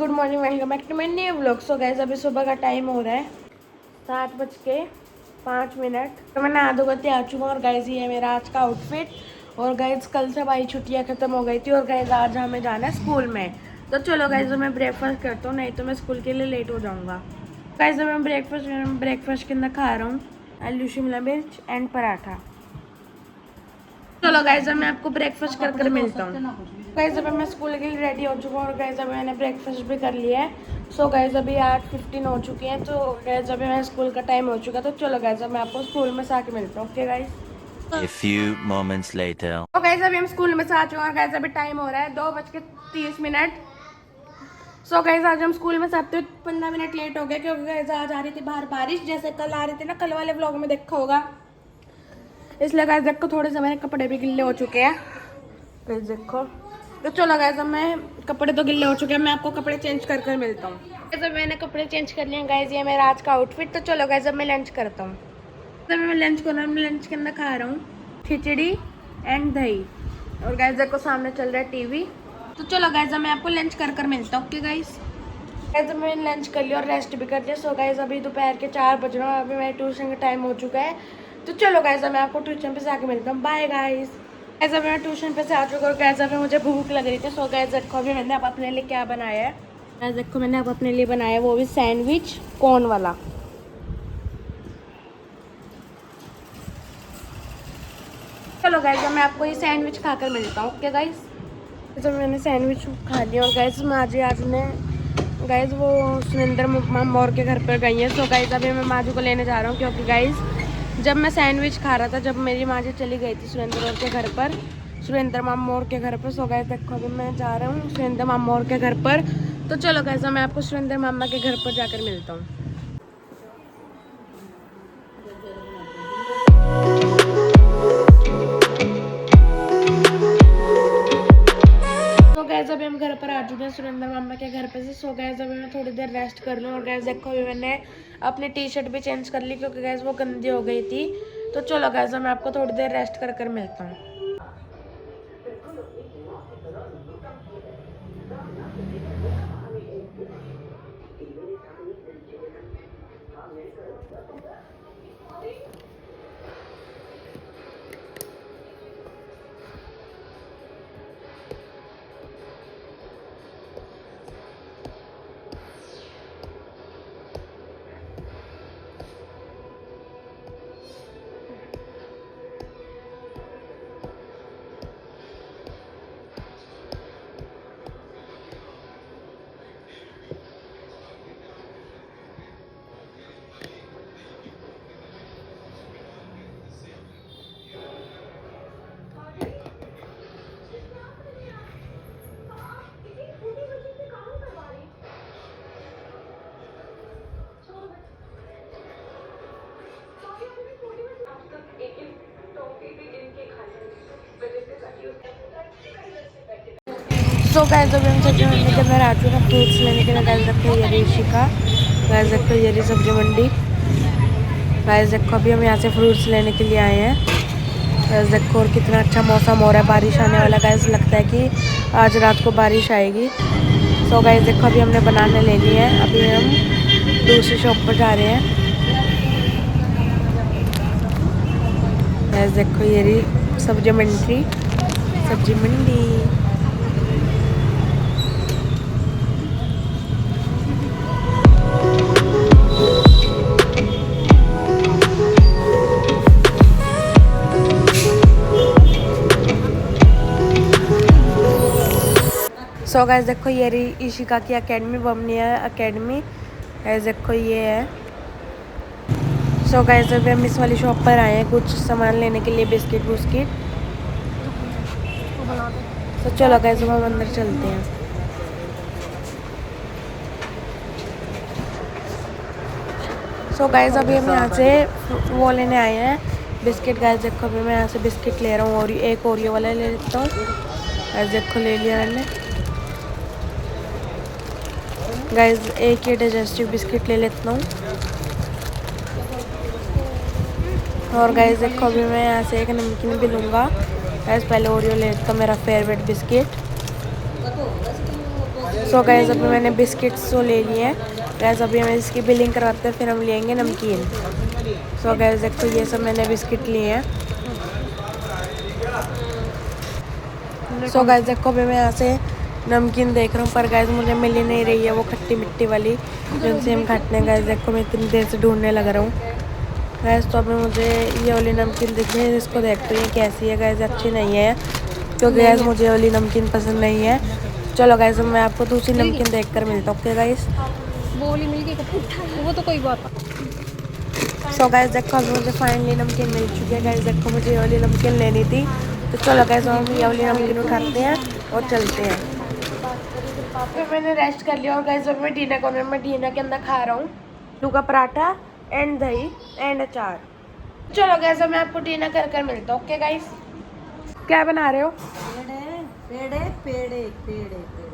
Good morning, welcome back to my new vlog. So guys अभी सुबह का time हो रहा है 7:05। तो मैं नहा धो के आ चुका हूँ और गाइस ये है मेरा आज का आउटफिट। और गाइस कल से भाई छुट्टियाँ खत्म हो गई थी और गाइस आज हमें जाना है स्कूल में। तो चलो गाइस मैं ब्रेकफास्ट करता हूँ, नहीं तो मैं स्कूल के लिए लेट हो जाऊँगा। गाइस मैं ब्रेकफास्ट के अंदर खा रहा हूँ आलू शिमला मिर्च एंड पराठा। चलो गाइस मैं आपको ब्रेकफास्ट कर मिलता हूँ। गाइस अभी मैं स्कूल के लिए रेडी हो चुका हूँ और गाइस अभी मैंने ब्रेकफास्ट भी कर लिया है। सो गाइस अभी 8:15 हो चुकी हैं। तो गाइस अभी मैं स्कूल का टाइम हो चुका है। तो चलो गाइस मैं आपको स्कूल में से आके मिलता हूँ। Okay guys. A few moments later. तो गाइस अभी हम स्कूल में से आ चुके हैं। गाइस अभी टाइम हो रहा है 2:30। सो गाइस आज हम स्कूल में से आते 15 मिनट लेट हो गए क्योंकि गाइस आज आ रही थी बाहर बारिश, जैसे कल आ रही थी ना, कल वाले व्लॉग में देखा होगा। इसलिए गाइस देखो थोड़े से मेरे कपड़े भी गिल्ले हो चुके हैं। गाइस देखो। तो चलो गाइस अब मैं कपड़े तो गिल्ले हो चुके हैं, मैं आपको कपड़े चेंज कर मिलता हूँ। गाइस अब मैंने कपड़े चेंज कर लिए गाइस, ये मेरा आज का आउटफिट। तो चलो गाइस अब मैं लंच करता हूँ। तो मैं लंच कर रहा हूँ, लंच के अंदर खा रहा हूँ खिचड़ी एंड दही। और गाइस देखो सामने चल रहा है टीवी। तो चलो गाइस अब मैं आपको लंच कर मिलता हूँ। Okay guys. गाइस अब मैंने लंच कर लिया और रेस्ट भी कर लिया। सो गाइस अभी दोपहर के 4 बज रहे हैं, अभी मेरे ट्यूशन का टाइम हो चुका है। तो चलो गाइस मैं आपको ट्यूशन पे से आके मिलता हूँ। Bye guys. गाइस अभी मैं ट्यूशन पे से आ चुका हूँ। गाइस अभी मुझे भूख लग रही थी। सो गाइस देखो अभी मैंने अब अपने लिए क्या बनाया है। गाइस देखो मैंने अब अपने लिए बनाया है वो भी सैंडविच कॉर्न वाला। चलो गाइस मैं आपको ये सैंडविच खाकर मिलता हूँ। Okay guys. तो मैंने सैंडविच खा लिया और गाइस मैं आज ने गाइस वो सुरेंद्र मम और के घर पर गई है। सो गाइस अभी मैं माजू को लेने जा रहा हूँ क्योंकि गाइस जब मैं सैंडविच खा रहा था, जब मेरी माँ जी चली गई थी सुरेंद्र और के घर पर, सुरेंद्र मामा और के घर पर। सो गाइस देखो अभी मैं जा रहा हूँ सुरेंद्र मामा और के घर पर। तो चलो गाइस मैं आपको सुरेंद्र मामा के घर पर जाकर मिलता हूँ। तो गैस अभी हम घर पर आ चुके हैं सुरेंद्र मामा के घर पे से। सो गैस अभी मैं थोड़ी देर रेस्ट कर लूँ। और गैस देखो अभी मैंने अपनी टी शर्ट भी चेंज कर ली क्योंकि गैस वो गंदी हो गई थी। तो चलो गैस मैं आपको थोड़ी देर रेस्ट कर मिलता हूँ। सो गाइस अभी हम सब्जी मंडी के अंदर आ चुके हैं फ्रूट्स लेने के लिए। गाइस देखो ये ऋषिका, गाइस देखो ये रही सब्जी मंडी। गाइस देखो अभी हम यहाँ से फ्रूट्स लेने के लिए आए हैं। गाइस देखो और कितना अच्छा मौसम हो रहा है, बारिश आने वाला। गाइस लगता है कि आज रात को बारिश आएगी। सो गाइस देखो अभी हमने बनाने ले लिए हैं, अभी हम दूसरी शॉप पर जा रहे हैं। गाइस देखो ये रही सब्जी मंडी, सब्जी मंडी। सो गाइस देखो ये रही इशिका की अकेडमी, बमनिया अकेडमी। गाइस देखो ये है। सो गाइस अभी हम इस वाली शॉप पर आए हैं कुछ सामान लेने के लिए, बिस्किट बुस्किट। तो चलो गाइस हम अंदर चलते हैं। सो गाइस अभी हम यहाँ से वो लेने आए हैं बिस्किट। गाइस देखो अभी मैं यहाँ से बिस्किट ले रहा हूँ और एक ओरियो वाला ले लेता हूँ। गाइस देखो ले लिया मैंने। गाइस एक ये डाइजेस्टिव बिस्किट ले लेता हूँ। और गाइस देखो अभी मैं यहाँ से एक नमकीन भी लूँगा। गाइस पहले ओरियो ले लेता हूँ, मेरा फेवरेट बिस्किट। सो गाइस अभी मैंने बिस्किट्स तो ले लिए हैं गाइस। अभी हम इसकी बिलिंग करवाते हैं, फिर हम लेंगे नमकीन। सो गाइस देखो ये सब मैंने बिस्किट लिए हैं। सो गाइस देखो अभी मैं यहाँ से नमकीन देख रहा हूँ, पर गाइस मुझे मिल ही नहीं रही है वो खट्टी मिट्टी वाली जिनसे हम खाते हैं। गाइस देखो मैं इतनी देर से ढूंढने लग रहा हूँ गाइस। तो अभी मुझे ये वाली नमकीन दिख रही है, इसको देखते हैं कैसी है गाइस। अच्छी नहीं है क्योंकि गाइस मुझे वाली नमकीन पसंद नहीं है। चलो गाइस मैं आपको दूसरी नमकीन देख कर मिलता हूँ। ओके गाइस, वो वाली मिल गई, वो तो कोई बात सो गाइस देखो अभी मुझे फाइनली नमकीन मिल चुकी है। गाइस देखो मुझे ये वाली नमकीन लेनी थी, तो चलो गाइस हम ये वाली नमकीन उठाते हैं और चलते हैं। फिर मैंने रेस्ट कर लिया और गाइस अभी मैं डीना कॉर्नर में डीना के अंदर खा रहा हूँ आलू का पराठा एंड दही एंड अचार। चलो गाइस मैं आपको डीना कर मिलता हूँ। ओके गाइस, क्या बना रहे हो? पेड़े पेड़े पेड़े पेड़े।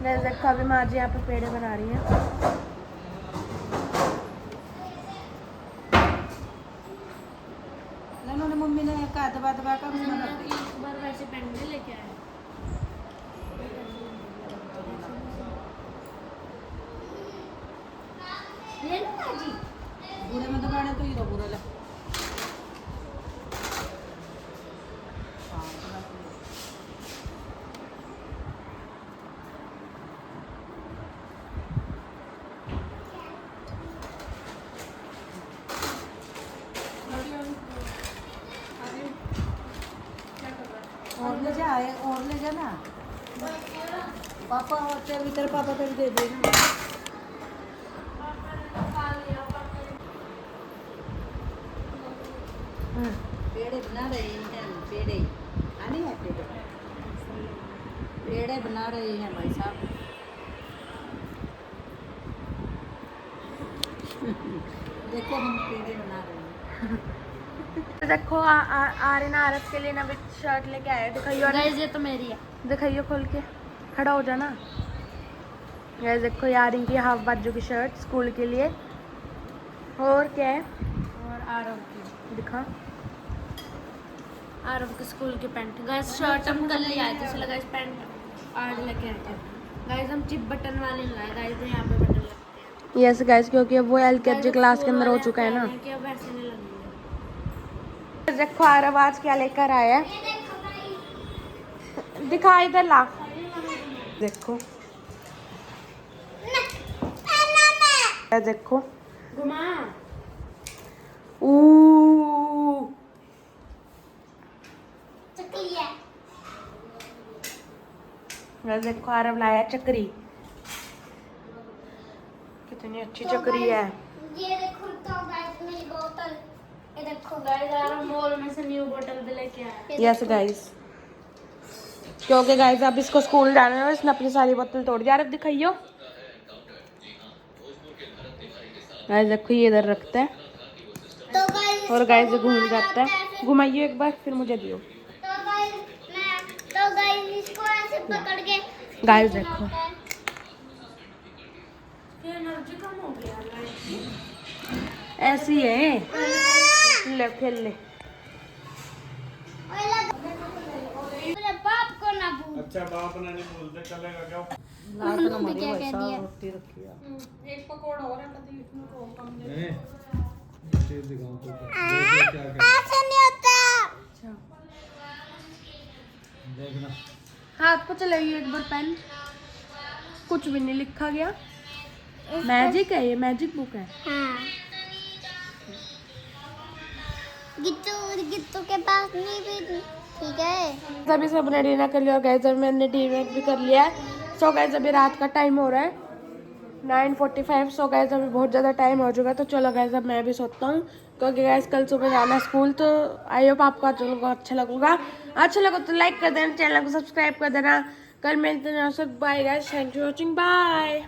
गाइस देखो अभी माँ जी यहाँ पे पेड़े बना रही हैं। उन्होंने मम्मी ने कहा दबा दबा कर उसमें रख दी। एक बार वैसे पेन में लेके आए। ले लो माँ जी। बुरे में दबाने तो ही तो बुरा लग। और ले जा ना पापा, तेरे पापा तेरे दे देना। पेड़े बना रहे हैं, पेड़े आने हैं, पेड़े बना रहे हैं भाई साहब। देखो हम पेड़े बना रहे हैं। देखो आर्यन आरस के लिए नवी शर्ट लेके आए। दिखाइयो गाइस ये तो मेरी है। दिखाइयो खोल के, खड़ा हो जाना। गाइस देखो यार इनकी हाफ बाजू की शर्ट स्कूल के लिए। और क्या है? और आरव की, दिखा आरव के स्कूल की पैंट। गाइस शर्ट हम कल ले आए थे, इसलिए गाइस पैंट आज लेके आए थे। गाइस हम चिप बटन वाले लाए गाइस, यहाँ पे बटन लगते हैं। यस गाइस, क्योंकि अब वो LKG क्लास के अंदर हो चुका है ना। कि अब वैसे नहीं लगेंगे। देखो आरव आज क्या लेकर आया है, दिखा इधर ला। देखो देखो घुमा देखो आरव लाया चक्री, कितनी अच्छी चक्री है। ये देखो तो गाइस मेरी बोतल, ये देखो गाइस आरव मॉल में से न्यू बोतल भी लेके आया। यस गाइस, क्योंकि गाइस अब इसको स्कूल जाना है, इसने अपनी सारी बोतल तोड़ दिया। आरव दिखाइयो। गाइस देखो ये इधर रखता है तो गाइस और गाइस ये घूम जाता है। घुमाइयो एक बार फिर मुझे दियो। तो गाइस इसको ऐसे पकड़ के गाइस देखो एनर्जी कम हो गया लाइट की। ऐसी है, ले खेल ले। मेरे बाप को ना भूल। अच्छा बाप ने नहीं बोलते चलेगा क्या? लात ना मारी क्या भाई कह साहब, दिया? रोटी रखी है। एक पकौड़ा और है, कभी इसमें को कम दे। नहीं चीज दिखाऊं तो देखो क्या क्या ऐसे नहीं होता। देखना। हाथ पे चलाइए एक बार पेन, कुछ भी नहीं लिखा गया। मैजिक है ये, मैजिक बुक है। हाँ गिट्टू के पास नहीं भी ठीक है। सभी सबने डिनर कर लिया और गाइस अभी मैंने डिनर भी कर लिया है। सो गाइस अभी रात का टाइम हो रहा है 9:45। सो गाइस अभी बहुत ज़्यादा टाइम हो चुका है, तो चलो गाइस अब मैं भी सोता हूँ क्योंकि गाइस कल सुबह जाना है स्कूल। तो आई होप आपको आज अच्छा लगेगा। अच्छा लगा तो लाइक कर देना, चैनल को सब्सक्राइब कर देना। कल मिलते हैं। Bye guys, thank you for watching, bye.